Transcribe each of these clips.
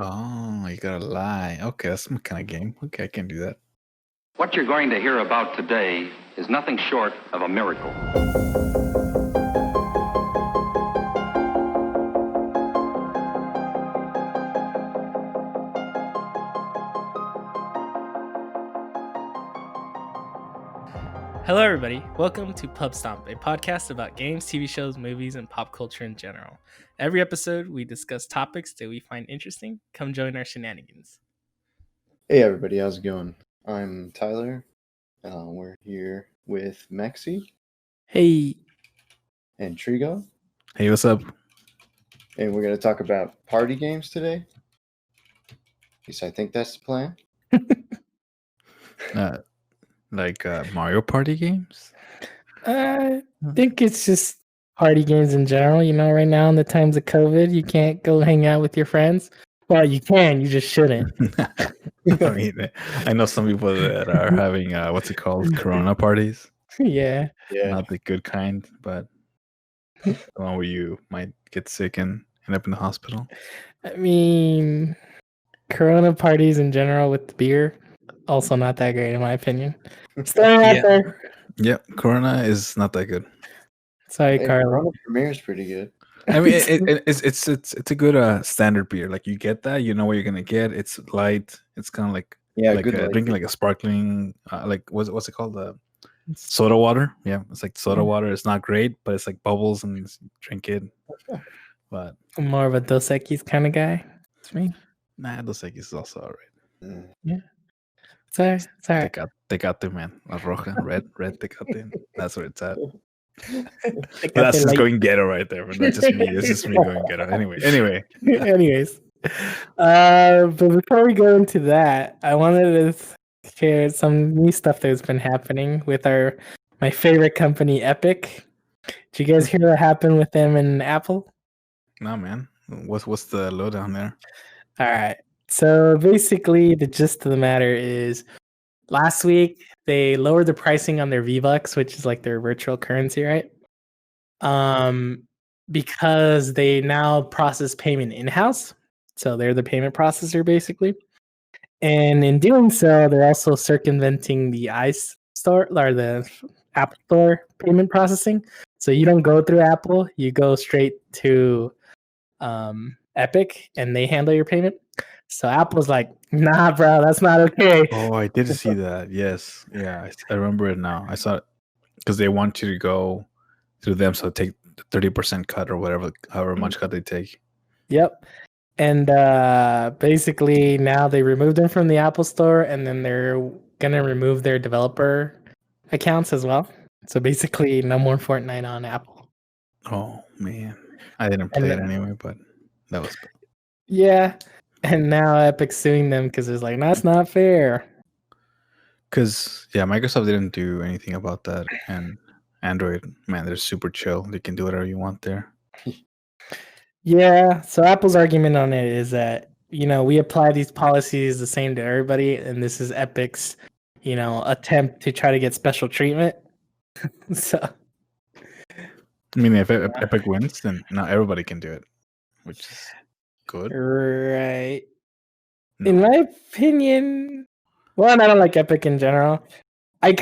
Oh, you gotta lie. Okay, that's my kind of game. Okay, I can do that. What you're going to hear about today is nothing short of a miracle. Hello, everybody. Welcome to Pub Stomp, a podcast about games, TV shows, movies, and pop culture in general. Every episode, we discuss topics that we find interesting. Come join our shenanigans. Hey everybody, how's it going? I'm Tyler. We're here with Mexy Hey. and Trigo, Hey, what's up? and we're going to talk about party games today. At least I think that's the plan. Like Mario Party games? I think it's just party games in general. You know, right now in the times of COVID, you can't go hang out with your friends. Well, you can, you just shouldn't. I mean, I know some people that are having what's it called, Corona parties. Yeah. Not the good kind, but the one where you might get sick and end up in the hospital. I mean, Corona parties in general with the beer, also not that great in my opinion. Still out there. Yep, Corona is not that good. Sorry, Hey, Carla. Corona Premier is pretty good. I mean, it's a good standard beer. Like you get that, you know what you're gonna get. It's light. It's kind of like Good drinking like a sparkling, like what's it called? Soda water. Yeah, it's like soda water. It's not great, but it's like bubbles and you drink it. But I'm more of a Dos Equis kind of guy. It's me. nah, Dos Equis is also alright. Yeah. It's all right. Tecate, man. La Roja, red Tecate. That's where it's at. Tecate That's just light. going ghetto right there, but that's just me. It's just me going ghetto. Anyway. Anyways, but before we go into that, I wanted to share some new stuff that's been happening with my favorite company, Epic. Did you guys hear what happened with them and Apple? No, man. What's the lowdown there? All right. So basically, the gist of the matter is last week they lowered the pricing on their V-Bucks, which is like their virtual currency, right? Because they now process payment in-house. So they're the payment processor, basically. And in doing so, they're also circumventing the iStore or the App Store payment processing. So you don't go through Apple, you go straight to Epic, and they handle your payment. So Apple's like, nah, bro, that's not okay. Oh, I did see that. Yes. Yeah, I remember it now. I saw it because they want you to go through them, so take the 30% cut or whatever, however much cut they take. Yep. And basically now they removed them from the Apple Store, and then they're going to remove their developer accounts as well. So basically no more Fortnite on Apple. Oh, man. I didn't play it anyway, but that was... Yeah. And now Epic's suing them because it's like, that's not fair. Because, yeah, Microsoft didn't do anything about that. And Android, man, they're super chill. They can do whatever you want there. Yeah. So Apple's argument on it is that, we apply these policies the same to everybody. And this is Epic's, attempt to try to get special treatment. So, I mean, if Epic wins, then now everybody can do it, which is good. Right. No. In my opinion, I don't like Epic in general. I'm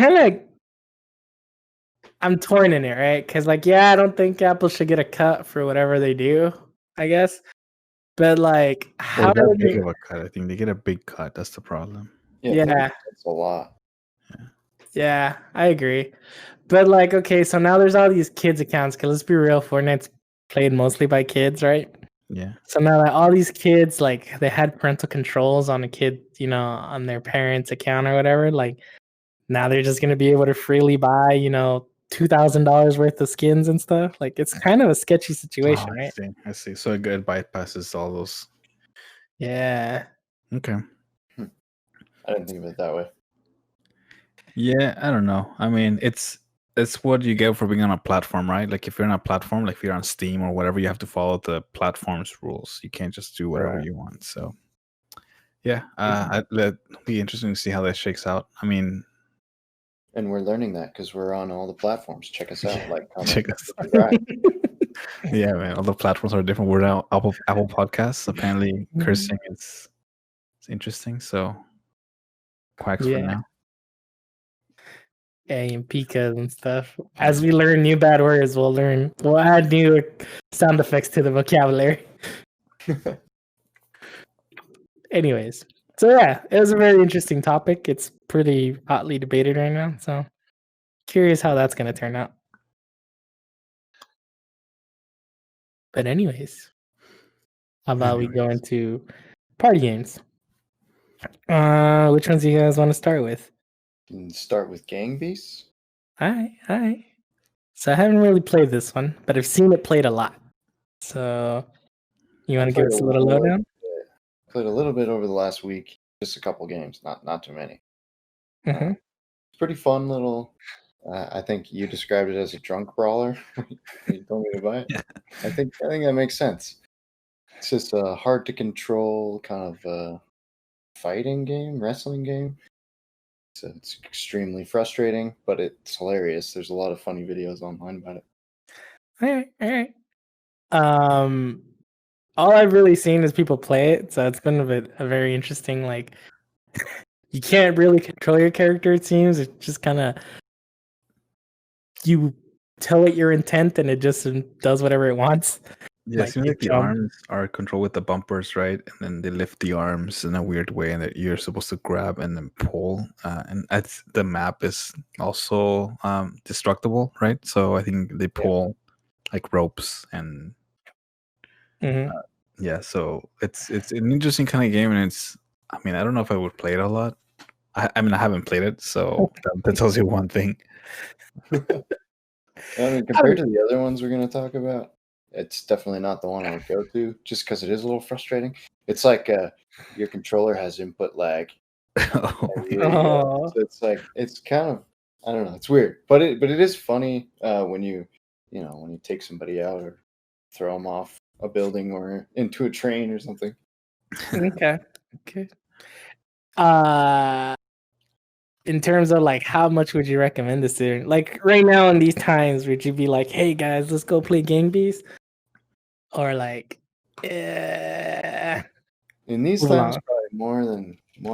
torn in it, right? Because, I don't think Apple should get a cut for whatever they do, I guess. But, how Well, do they... big of a cut. I think they get a big cut. That's the problem. Yeah. That's a lot. Yeah, I agree. But, okay, so now there's all these kids' accounts. Because let's be real, Fortnite's played mostly by kids, right? Yeah. So now that all these kids, they had parental controls on a kid, on their parents' account or whatever, now they're just going to be able to freely buy, $2,000 worth of skins and stuff. It's kind of a sketchy situation, right? I see. So it bypasses all those. Yeah. Okay. I didn't think of it that way. Yeah, I don't know. I mean, it's what you get for being on a platform, right? Like if you're on a platform, like if you're on Steam or whatever, you have to follow the platform's rules. You can't just do whatever you want. So, yeah, it'll be interesting to see how that shakes out. I mean, and we're learning that because we're on all the platforms. Check us out. Comment, check us. subscribe. Yeah, man. All the platforms are different. We're now Apple Podcasts. Apparently, cursing is interesting. So, quacks for Yeah. now. And pikas and stuff. As we learn new bad words, we'll add new sound effects to the vocabulary. Anyways, so yeah, it was a very interesting topic. It's pretty hotly debated right now. So curious how that's gonna turn out. But anyways, how about we go into party games? Which ones do you guys want to start with? Can start with Gang Beasts. All right. So I haven't really played this one, but I've seen it played a lot. So you want to give us a little lowdown? Played a little bit over the last week, just a couple games, not too many. Mm-hmm. Pretty fun little. I think you described it as a drunk brawler. You told me to buy it. I think that makes sense. It's just a hard to control kind of fighting game, wrestling game. So it's extremely frustrating, but it's hilarious. There's a lot of funny videos online about it. All right. All I've really seen is people play it, so it's been a very interesting. Like, you can't really control your character. It seems it's just kind of you tell it your intent, and it just does whatever it wants. Yeah, it seems like the arms are controlled with the bumpers, right? And then they lift the arms in a weird way, and that you're supposed to grab and then pull. And the map is also destructible, right? So I think they pull like ropes and yeah. So it's an interesting kind of game, and it's. I mean, I don't know if I would play it a lot. I mean, I haven't played it, so that tells you one thing. I mean, compared to the other ones we're going to talk about, it's definitely not the one I would go to, just because it is a little frustrating. It's like your controller has input lag. So it's like it's kind of, I don't know, it's weird, but it is funny when you take somebody out or throw them off a building or into a train or something. Okay. In terms of like how much would you recommend this to? Like right now in these times, would you be like, hey guys, let's go play Gang Beasts? Or like in these times probably more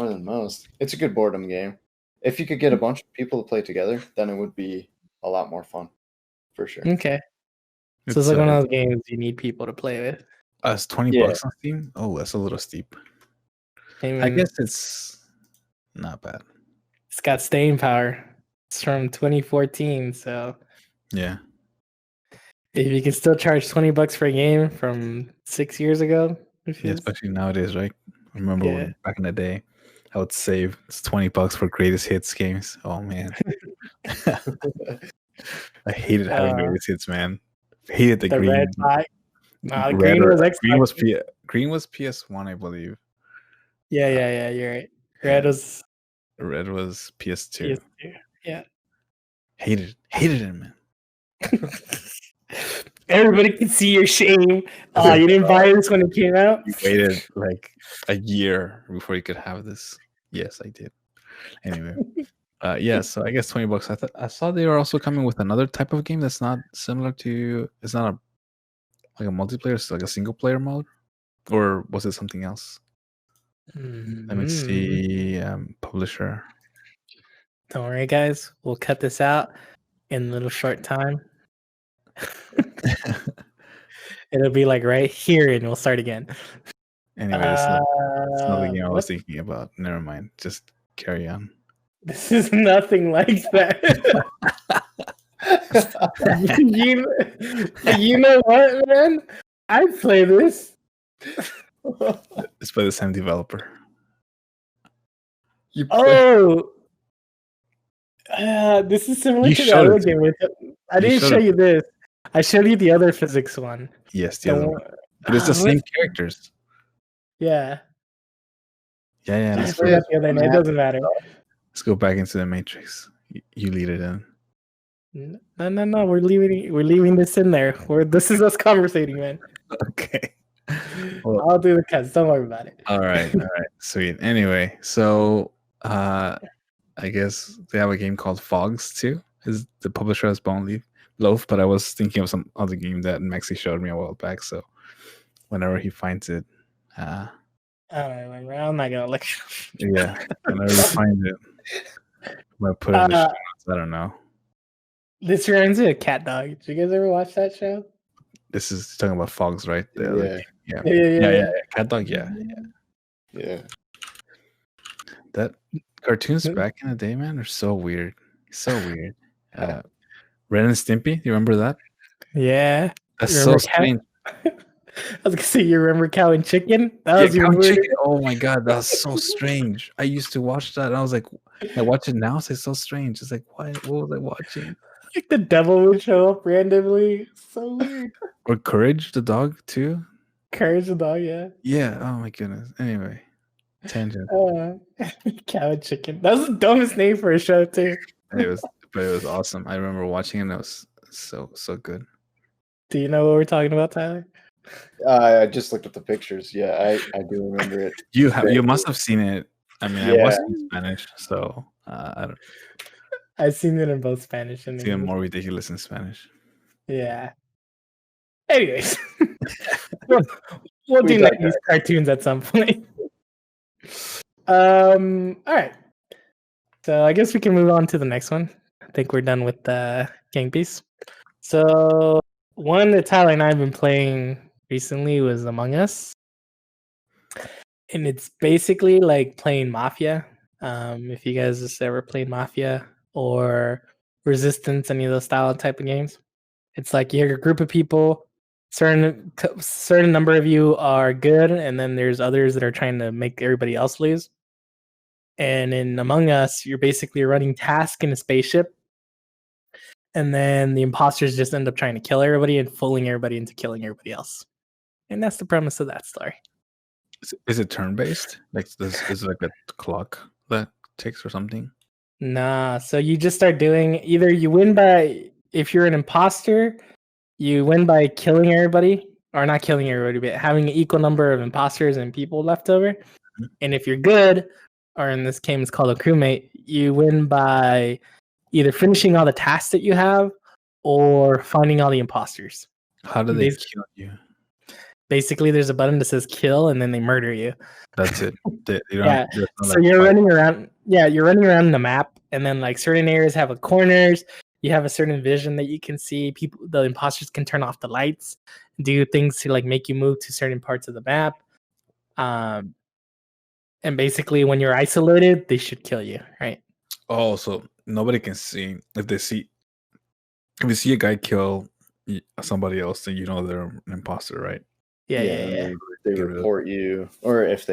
than most. It's a good boredom game. If you could get a bunch of people to play together, then it would be a lot more fun. For sure. Okay. So it's like one of those games you need people to play with. It's $20 on Steam. Oh, that's a little steep. I guess it's not bad. It's got staying power. It's from 2014, so yeah. If you can still charge $20 for a game from 6 years ago, especially nowadays, right? I remember when back in the day, I would save $20 for greatest hits games. Oh man, I hated having greatest hits, man. I hated the green. Red pack. Green was Xbox. Green was PS1, I believe. Yeah. You're right. Red was PS2. Yeah. Hated it, man. Everybody can see your shame. You didn't buy this when it came out? You waited like a year before you could have this. Yes, I did. Anyway. So I guess $20. I saw they were also coming with another type of game that's not similar to. It's not like a multiplayer. It's like a single player mode, or was it something else? Let me see. Publisher. Don't worry, guys. We'll cut this out in a little short time. It'll be like right here, and we'll start again. Anyway, it's another game I was thinking about. Never mind. Just carry on. This is nothing like that. you know what, man? I'd play this. It's by the same developer. This is similar to the other game. I didn't show you this. I showed you the other physics one. Yes, the other one. But it's the same characters. Yeah. Yeah. It doesn't matter. Let's go back into the Matrix. You lead it in. No. We're leaving this in there. This is us conversating, man. Okay. Well, I'll do the cuts. Don't worry about it. All right. Sweet. Anyway, so I guess they have a game called Fogs too. Is the publisher has Bone Leaf? Loaf, but I was thinking of some other game that Mexy showed me a while back. So whenever he finds it, I don't remember. I'm not gonna look. yeah, whenever he finds it, I'm gonna put it in the show notes. I don't know. This reminds me of Cat Dog. Did you guys ever watch that show? This is talking about Fogs, right? The other game. Yeah. Cat Dog, yeah. That cartoons back in the day, man, are so weird. So weird. Ren and Stimpy, you remember that? Yeah. That's so strange. I was gonna say, you remember Cow and Chicken? That was Cow and weird. Chicken. Oh my god, that's so strange. I used to watch that, and I was like, I watch it now. It's so strange. It's like, what was I watching? Like the devil would show up randomly. So weird. Or Courage the dog too. Courage the dog, yeah. Yeah. Oh my goodness. Anyway, tangent. Cow and Chicken. That was the dumbest name for a show too. It was awesome. I remember watching it. And it was so good. Do you know what we're talking about, Tyler? I just looked at the pictures. Yeah, I do remember it. You must have seen it. I mean, I was in Spanish, so I don't. I've seen it in both Spanish and It's even more ridiculous in Spanish. Yeah. Anyways, we'll do like these cartoons at some point. All right. So I guess we can move on to the next one. I think we're done with the Gang Beasts. So one that Tyler and I have been playing recently was Among Us. And it's basically like playing Mafia. If you guys just ever played Mafia or Resistance, any of those style type of games. It's like you're a group of people, certain number of you are good, and then there's others that are trying to make everybody else lose. And in Among Us, you're basically running tasks in a spaceship, and then the imposters just end up trying to kill everybody and fooling everybody into killing everybody else. And that's the premise of that story. Is it turn-based? Like, is it like a clock that ticks or something? Nah, so you just start doing, either you win by, if you're an imposter, you win by killing everybody, or not killing everybody, but having an equal number of imposters and people left over. And if you're good, or in this game it's called a crewmate, you win by either finishing all the tasks that you have or finding all the imposters. How do they kill you? Basically, there's a button that says kill, and then they murder you. That's it. So you're running around. Yeah, you're running around the map, and then like certain areas have corners. You have a certain vision that you can see. The imposters can turn off the lights, do things to like make you move to certain parts of the map. And basically, when you're isolated, they should kill you, right? Oh, so nobody can see if you see a guy kill somebody else, then you know they're an imposter, right? Yeah. They report you, or if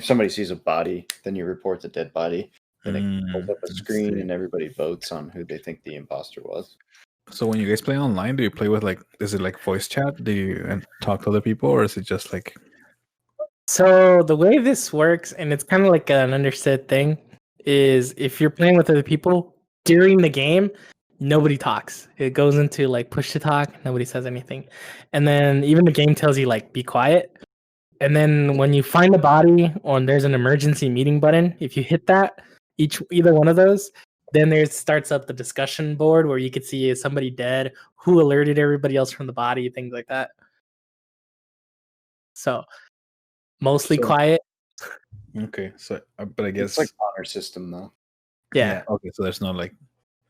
somebody sees a body, then you report the dead body. Then it pulls up a screen, and everybody votes on who they think the imposter was. So when you guys play online, do you play with is it like voice chat? Do you talk to other people, or is it just like? So the way this works, and it's kind of like an understood thing, is if you're playing with other people during the game, nobody talks. It goes into like push to talk. Nobody says anything. And then even the game tells you like be quiet. And then when you find a body or there's an emergency meeting button, if you hit that, either one of those, then there starts up the discussion board where you could see is somebody dead, who alerted everybody else from the body, things like that. So mostly quiet. Okay, so but I guess it's like honor system though. Yeah. Okay, so there's no like.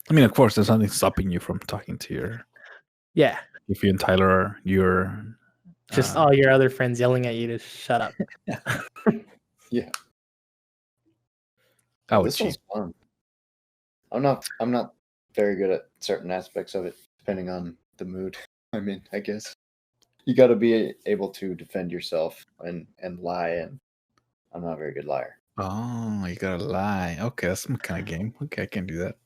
I mean, of course, there's nothing stopping you from talking to your. Yeah. If you and Tyler you're. Just all your other friends yelling at you to shut up. Yeah. This was fun. I'm not very good at certain aspects of it, depending on the mood. I mean, I guess you got to be able to defend yourself and lie, and I'm not a very good liar. Oh, you gotta lie. Okay, that's my kind of game. Okay, I can do that.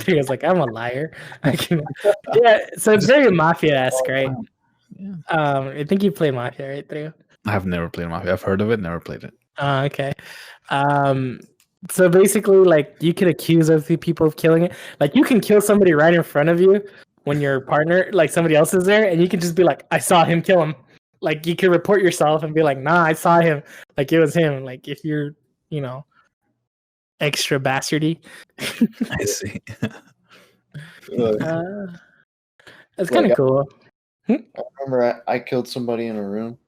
He was like, I'm a liar. Yeah, so it's very Mafia-esque, right? Yeah. I think you played Mafia, right, Trio? I have never played Mafia. I've heard of it, never played it. Okay. So basically, like, you could accuse other people of killing it. Like, you can kill somebody right in front of you when your partner, like, somebody else is there, and you can just be like, I saw him kill him. Like, you can report yourself and be like, nah, I saw him. Like, it was him. Like, if you're, extra bastardy. I see. Uh, it's Like, kind of cool. I remember I killed somebody in a room.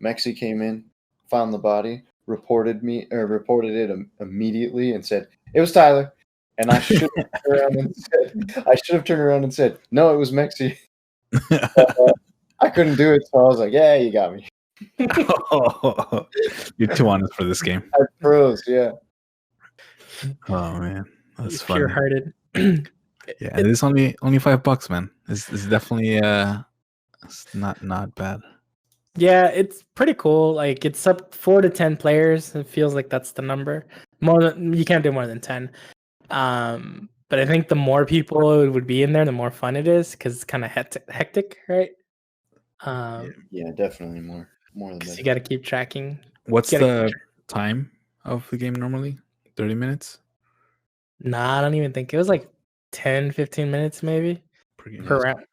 Mexy came in, found the body, reported it immediately, and said it was Tyler. And I should have turned around and said, no, it was Mexy. I couldn't do it, so I was like, yeah, you got me. You're too honest for this game. I froze, yeah. Oh man, that's funny. Pure-hearted. Yeah, and it's only $5, man. It's definitely it's not bad. Yeah, it's pretty cool. Like it's up 4 to 10 players. It feels like that's the number. You can't do more than 10. But I think the more people it would be in there, the more fun it is because it's kind of hectic, right? Yeah, definitely more than that. You got to keep tracking. What's the time of the game normally? 30 minutes? Nah, I don't even think it was like 10, 15 minutes maybe per Nice. round.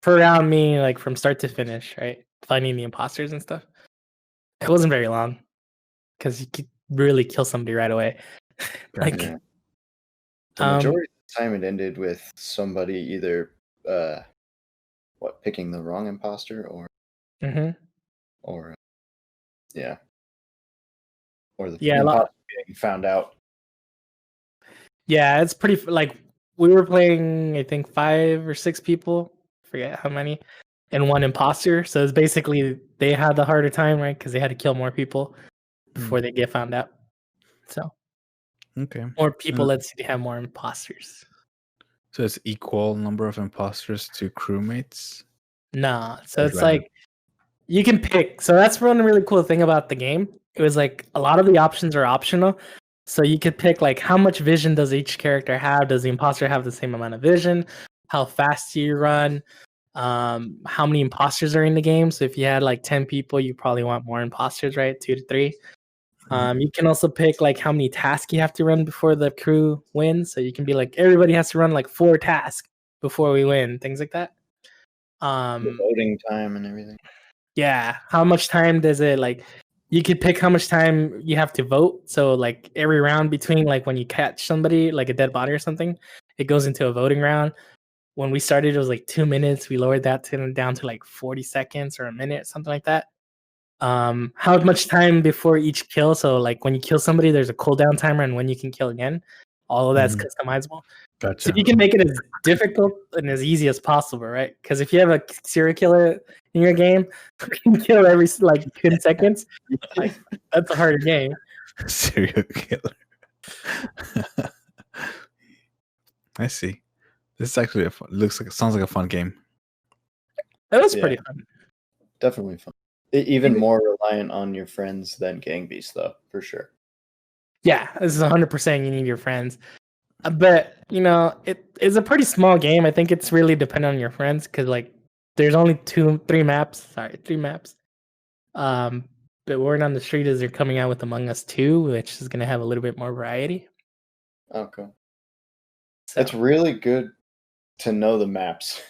Per round, meaning like from start to finish, right? Finding the imposters and stuff. It wasn't very long because you could really kill somebody right away. Like, Yeah. The majority of the time it ended with somebody either picking the wrong imposter or or the imposter getting found out. Yeah, it's pretty like we were playing I think 5 or 6 people, forget how many, and one imposter. So it's basically they had the harder time, right? Because they had to kill more people before they get found out. So okay, more people lets you have more imposters. So it's equal number of imposters to crewmates? Nah, so it's like you can pick. So that's one really cool thing about the game. It was like a lot of the options are optional. So you could pick like how much vision does each character have? Does the imposter have the same amount of vision? How fast do you run? How many imposters are in the game? So if you had like 10 people, you probably want more imposters, right? 2 to 3. You can also pick like how many tasks you have to run before the crew wins. So you can be like, everybody has to run like 4 tasks before we win, things like that. The voting time and everything. Yeah. How much time does it like you could pick how much time you have to vote. So like every round between like when you catch somebody like a dead body or something, it goes into a voting round. When we started, it was like 2 minutes. We lowered that down to like 40 seconds or a minute, something like that. How much time before each kill? So like when you kill somebody, there's a cooldown timer and when you can kill again. All of that's customizable. Gotcha. So you can make it as difficult and as easy as possible, right? Because if you have a serial killer in your game, you can kill every like 10 seconds. Like that's a harder game. Serial killer. I see. This is actually sounds like a fun game. That was pretty fun. Definitely fun. Even more reliant on your friends than Gang Beasts, though, for sure. Yeah, this is 100% you need your friends. But, you know, it is a pretty small game. I think it's really dependent on your friends because, like, there's only 3 maps. Sorry, 3 maps. But word on the street is they're coming out with Among Us 2, which is going to have a little bit more variety. Okay. So, it's really good to know the maps.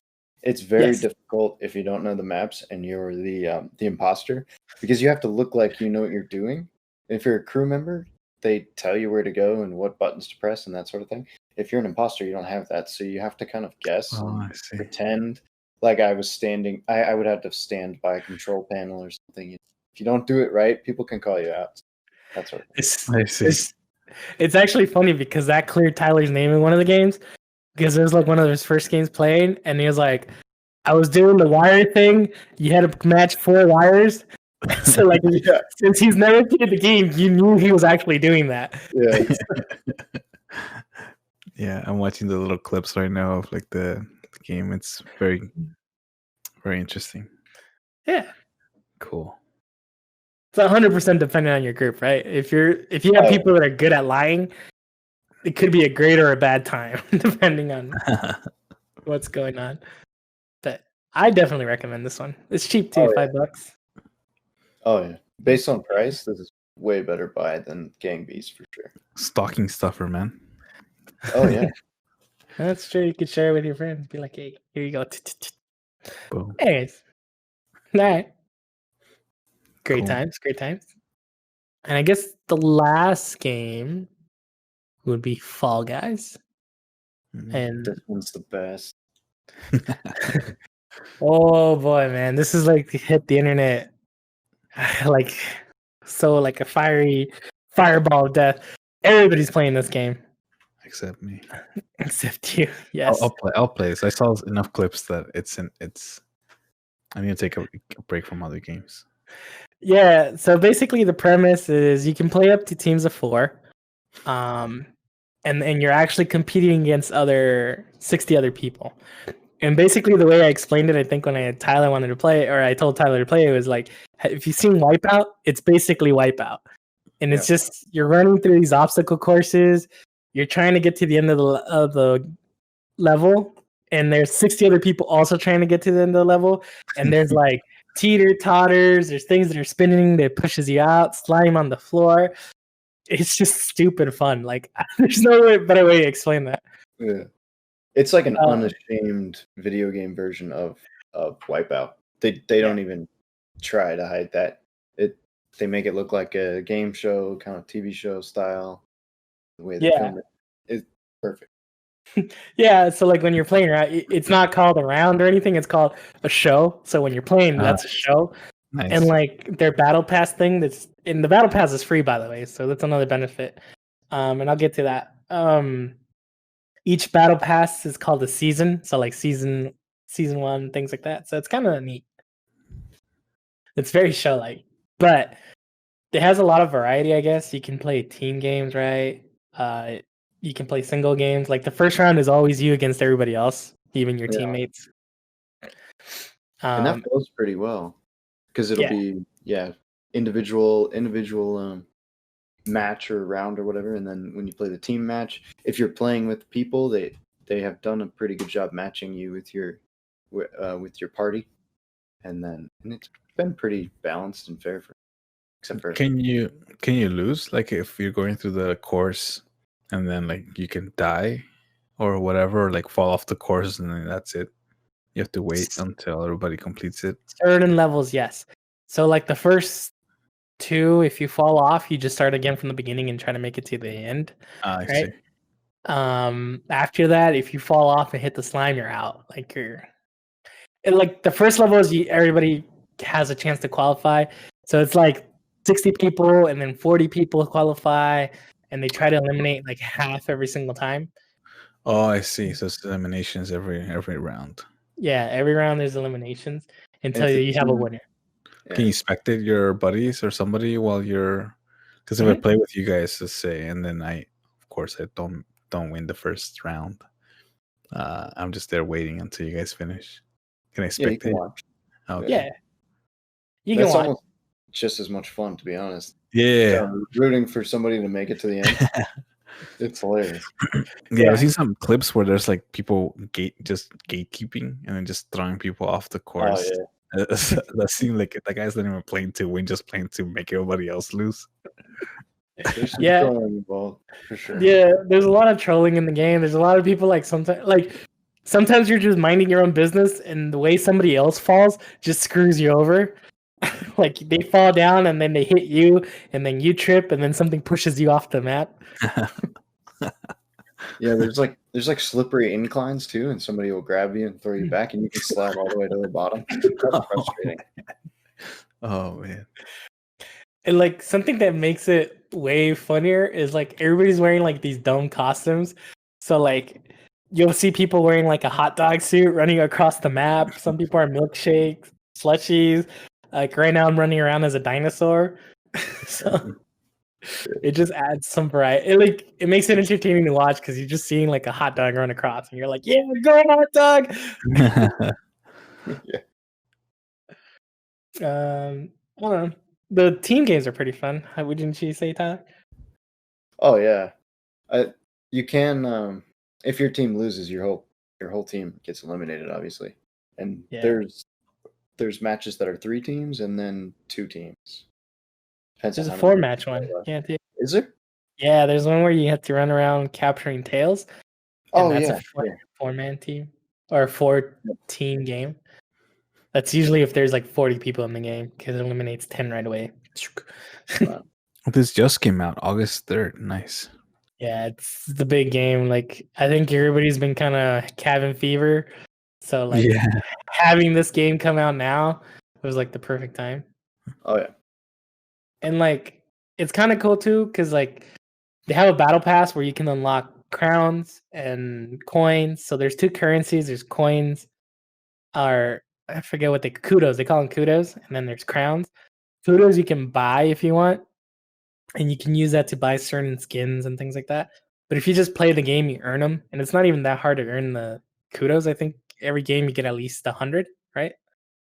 It's very difficult if you don't know the maps and you're the imposter because you have to look like you know what you're doing. If you're a crew member, they tell you where to go and what buttons to press and that sort of thing. If you're an imposter, you don't have that, so you have to kind of guess and pretend like I was standing. I would have to stand by a control panel or something. If you don't do it right, people can call you out. That sort of thing. It's actually funny because that cleared Tyler's name in one of the games. Because it was like one of his first games playing, and he was like, I was doing the wire thing. You had to match 4 wires. So, like, since he's never played the game, you knew he was actually doing that. Yeah. Yeah, I'm watching the little clips right now of like the game. It's very, very interesting. Yeah. Cool. It's 100% dependent on your group, right? If you have people that are good at lying, it could be a great or a bad time, depending on what's going on. But I definitely recommend this one. It's cheap too, $5. Oh yeah. Based on price, this is way better buy than Gang Beasts for sure. Stocking stuffer, man. Oh yeah. That's true. You could share it with your friends. Be like, hey, here you go. Boom. Anyways. All right. Great times. And I guess the last game would be Fall Guys. And This one's the best. oh boy, man, this is like hit the internet like so like a fireball of death. Everybody's playing this game Except me. except you. Yes. I'll play this. I saw enough clips that it's. I need to take a break from other games. Yeah. So basically, the premise is you can play up to teams of 4, and you're actually competing against 60 other people. And basically, the way I explained it, I think when Tyler wanted to play it, or I told Tyler to play it, was like, if you've seen Wipeout, it's basically Wipeout. And it's just, you're running through these obstacle courses, you're trying to get to the end of the level, and there's 60 other people also trying to get to the end of the level, and there's like teeter-totters, there's things that are spinning that pushes you out, slime on the floor. It's just stupid fun. Like, there's no better way to explain that. Yeah. It's like an unashamed video game version of Wipeout. They don't even try to hide that. They make it look like a game show, kind of TV show style. The way they film it is perfect. Yeah, so like when you're playing around, it's not called a round or anything. It's called a show. So when you're playing, that's a show. Nice. And like their battle pass thing, the battle pass is free, by the way. So that's another benefit. And I'll get to that. Each battle pass is called a season. So like season 1, things like that. So it's kind of neat. It's very show-like, but it has a lot of variety, I guess. You can play team games, right? You can play single games. Like the first round is always you against everybody else, even your teammates. And that goes pretty well because it'll be individual match or round or whatever. And then when you play the team match, if you're playing with people, they have done a pretty good job matching you with your party, and it's been pretty balanced and fair except for. Can you lose, like if you're going through the course and then like you can die or whatever, like fall off the course and then that's it? You have to wait until everybody completes it. Certain levels, yes. So like the first 2, if you fall off, you just start again from the beginning and try to make it to the end. I right? see. After that, if you fall off and hit the slime, you're out. Like like the first level is everybody has a chance to qualify. So it's like 60 people and then 40 people qualify, and they try to eliminate like half every single time. Oh, I see. So it's eliminations every round. Yeah, every round there's eliminations until you have a winner. Can you spectate your buddies or somebody while you're? Because if I play with you guys, let's say, and then I don't win the first round, I'm just there waiting until you guys finish. Can I spectate? Yeah, you can watch. Okay. Yeah, you can watch. Almost just as much fun, to be honest. Yeah, rooting for somebody to make it to the end. It's hilarious. Yeah, I've seen some clips where there's like people gatekeeping and then just throwing people off the course. Oh, That seemed like the guy's not even playing to win, just playing to make everybody else lose. There's some trolling involved, for sure. Yeah, there's a lot of trolling in the game. There's a lot of people sometimes you're just minding your own business, and the way somebody else falls just screws you over. Like they fall down and then they hit you, and then you trip, and then something pushes you off the map. Yeah, there's like slippery inclines too, and somebody will grab you and throw you back, and you can slide all the way to the bottom. That's frustrating. Oh man. And like something that makes it way funnier is like everybody's wearing like these dumb costumes. So like you'll see people wearing like a hot dog suit running across the map. Some people are milkshakes, slushies. Like right now I'm running around as a dinosaur. So it just adds some variety. It makes it entertaining to watch because you're just seeing like a hot dog run across and you're like, yeah, go hot dog. I don't know. The team games are pretty fun. Wouldn't you say, Tyler? Oh yeah, you can if your team loses, your whole team gets eliminated, obviously. And there's matches that are 3 teams and then 2 teams. There's a 4-match one. Yeah, is there? Yeah, there's one where you have to run around capturing tails. Oh that's yeah, a 4-man team or a 4-team game. That's usually if there's like 40 people in the game because it eliminates 10 right away. This just came out August 3rd. Nice. Yeah, it's the big game. Like I think everybody's been kind of cabin fever, so like Yeah. having this game come out now was like the perfect time. Oh yeah. And like it's kind of cool too because like they have a battle pass where you can unlock crowns and coins. So there's two currencies. There's coins, or I forget what kudos. They call them kudos, and then there's crowns. Kudos you can buy if you want, and you can use that to buy certain skins and things like that. But if you just play the game, you earn them, and it's not even that hard to earn the kudos. I think every game you get at least 100, right?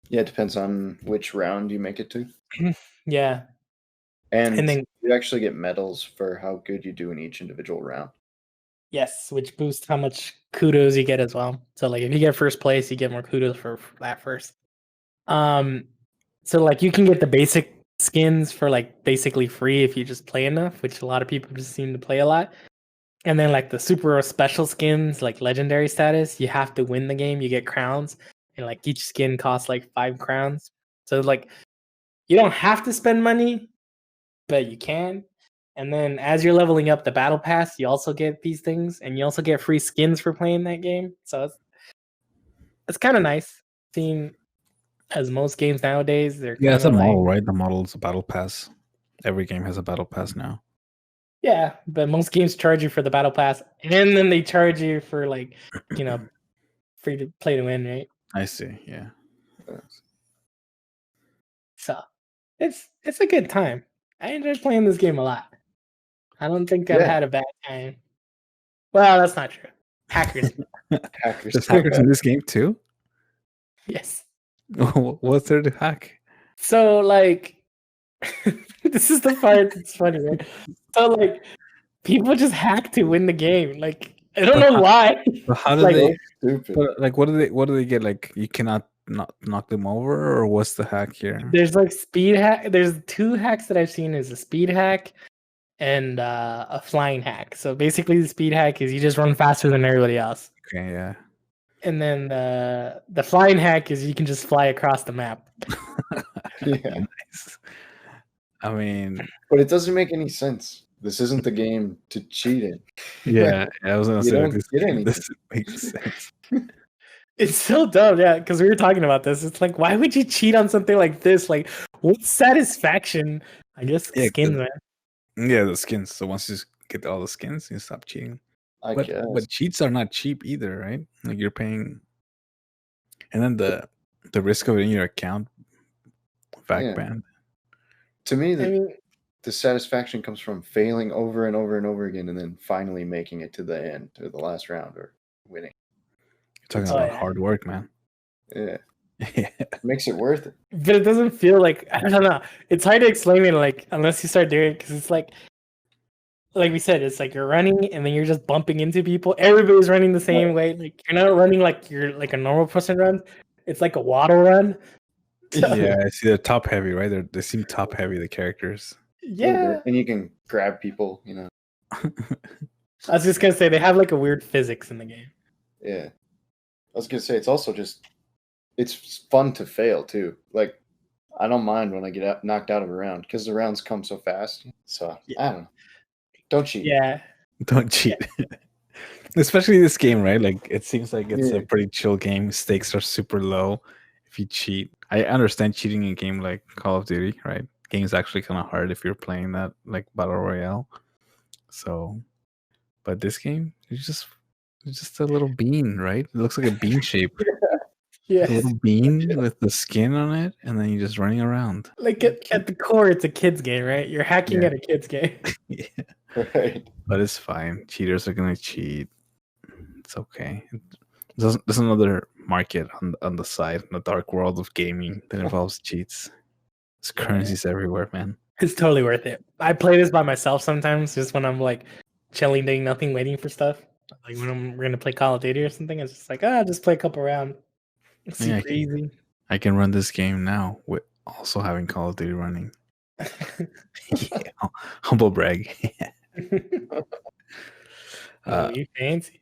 Yeah, it depends on which round you make it to. Yeah, And and then you actually get medals for how good you do in each individual round. yes, which boosts how much kudos you get as well. So like if you get first place, you get more kudos for that first. So like you can get the basic skins for like basically free if you just play enough, which a lot of people just seem to play a lot. And then like the super special skins, like legendary status, you have to win the game, you get crowns, and like each skin costs like 5 crowns. So like you don't have to spend money, but you can. And then as you're leveling up the battle pass, you also get these things, and you also get free skins for playing that game. So it's kind of nice seeing as most games nowadays they're Yeah, kind it's a of like model, right? The model's a battle pass. Every game has a battle pass now. yeah, but most games charge you for the battle pass, and then they charge you for like free to play to win, right? I see. Yeah. So it's a good time. I enjoy playing this game a lot. I don't think I've Yeah. had a bad time. Well, that's not true. Hackers, Hackers. There's hackers in this game too? yes. What's there to hack? So like, this is the part that's funny, right? So like, people just hack to win the game. Like I don't know why. But how do Like, they? Stupid. But like, what do they? What do they get? Like, you cannot knock them over, or what's the hack here? there's like speed hack. There's 2 hacks that I've seen: is a speed hack and a flying hack. So basically, the speed hack is you just run faster than everybody else, Okay, yeah. and then the flying hack is you can just fly across the map. Yeah. Nice. I mean, But it doesn't make any sense. This isn't the game to cheat in. yeah, I was gonna You say don't this get anything. doesn't make sense. It's so dumb, yeah. Because we were talking about this. It's like, why would you cheat on something like this? Like, what satisfaction? I guess Yeah, skins, man. Yeah, the skins. So once you get all the skins, you stop cheating. I But guess. cheats are not cheap either, right? Like you're paying, and then the risk of it in your account back Yeah. banned. To me, I mean, the satisfaction comes from failing over and over and over again and then finally making it to the end or the last round or winning. You're talking Oh, about yeah. hard work, man. Yeah. Yeah. Makes it worth it. but it doesn't feel like I don't know. It's hard to explain it, like unless you start doing it, because it's like we said, it's like you're running and then you're just bumping into people. Everybody's running the same way. Like you're not running like you're like a normal person runs. It's like a waddle run. So, Yeah, I see they're top heavy, right? They seem top heavy, the characters. yeah. And you can grab people, I was just gonna say they have like a weird physics in the game. Yeah. I was gonna say it's also just it's fun to fail too. Like I don't mind when I get knocked out of a round because the rounds come so fast. So I don't know. Don't cheat. Yeah. Don't cheat. Especially this game, right? Like it seems like it's Yeah. a pretty chill game. Stakes are super low if you cheat. I understand cheating in a game like Call of Duty, right? Game's actually kind of hard if you're playing that like battle royale. So, but this game, it's just a little bean, right? It looks like a bean shape. A Yes. little bean with the skin on it, and then you're just running around. Like at the core, it's a kid's game, right? You're hacking Yeah. at a kid's game. Yeah. Right. But it's fine. Cheaters are gonna cheat. It's okay. There's another market on the side, in the dark world of gaming that involves cheats. There's currencies everywhere, man. It's totally worth it. I play this by myself sometimes, just when I'm like chilling, doing nothing, waiting for stuff. Like when we're gonna play Call of Duty or something, it's just like, just play a couple rounds. It's Yeah, super easy. I can run this game now with also having Call of Duty running. Yeah, humble brag. You fancy.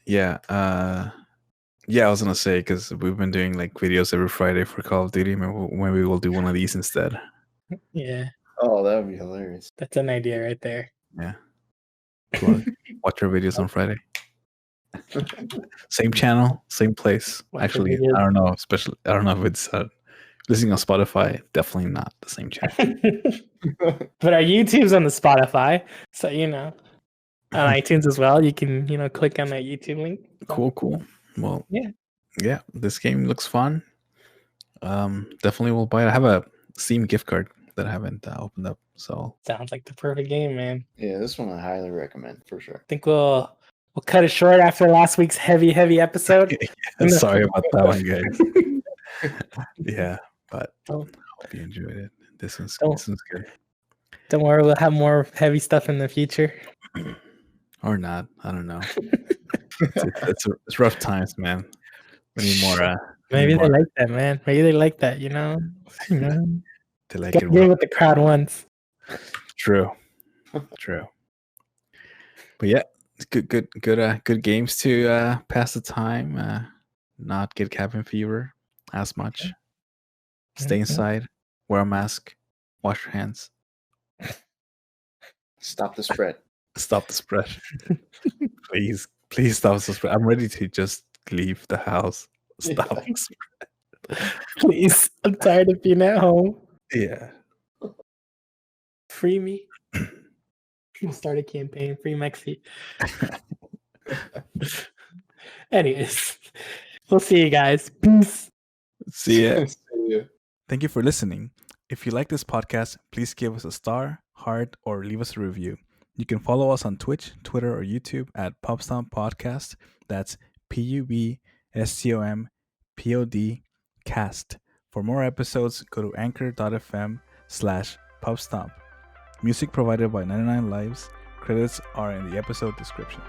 Yeah, I was gonna say because we've been doing like videos every Friday for Call of Duty. Maybe we'll do one of these instead. Yeah, Oh, that would be hilarious. that's an idea right there. Yeah, Plug. Watch our videos on Friday. Same channel, same place. Watch our Actually, videos. I don't know. Especially, I don't know if it's listening on Spotify. Definitely not the same channel. But our YouTube's on the Spotify, so on iTunes as well. You can click on that YouTube link. Cool. Well, yeah. This game looks fun. Definitely will buy it. I have a Steam gift card that I haven't opened up. So Sounds like the perfect game, man. Yeah, this one I highly recommend for sure. I think we'll cut it short after last week's heavy episode. Sorry about that one, guys. Yeah, but I hope you enjoyed it. This one's good. Don't worry, we'll have more heavy stuff in the future. Or not. I don't know. It's rough times, man. We need more. Maybe they like that, man. Maybe they like that, They like it. Get what the crowd wants. True. But yeah, it's good games to pass the time. Not get cabin fever as much. Stay inside. Wear a mask. Wash your hands. Stop the spread. Stop the spread. Please stop the spread. I'm ready to just leave the house. Stop the spread. Please. I'm tired of being at home. Yeah. Free me. We'll start a campaign. Free Mexy. Anyways, we'll see you guys. Peace. See ya. Thank you for listening. If you like this podcast, please give us a star, heart, or leave us a review. You can follow us on Twitch, Twitter, or YouTube at Pubstomp Podcast. That's PUBSTOMPOD cast. For more episodes, go to anchor.fm/Pubstomp. Music provided by 99 Lives. Credits are in the episode description.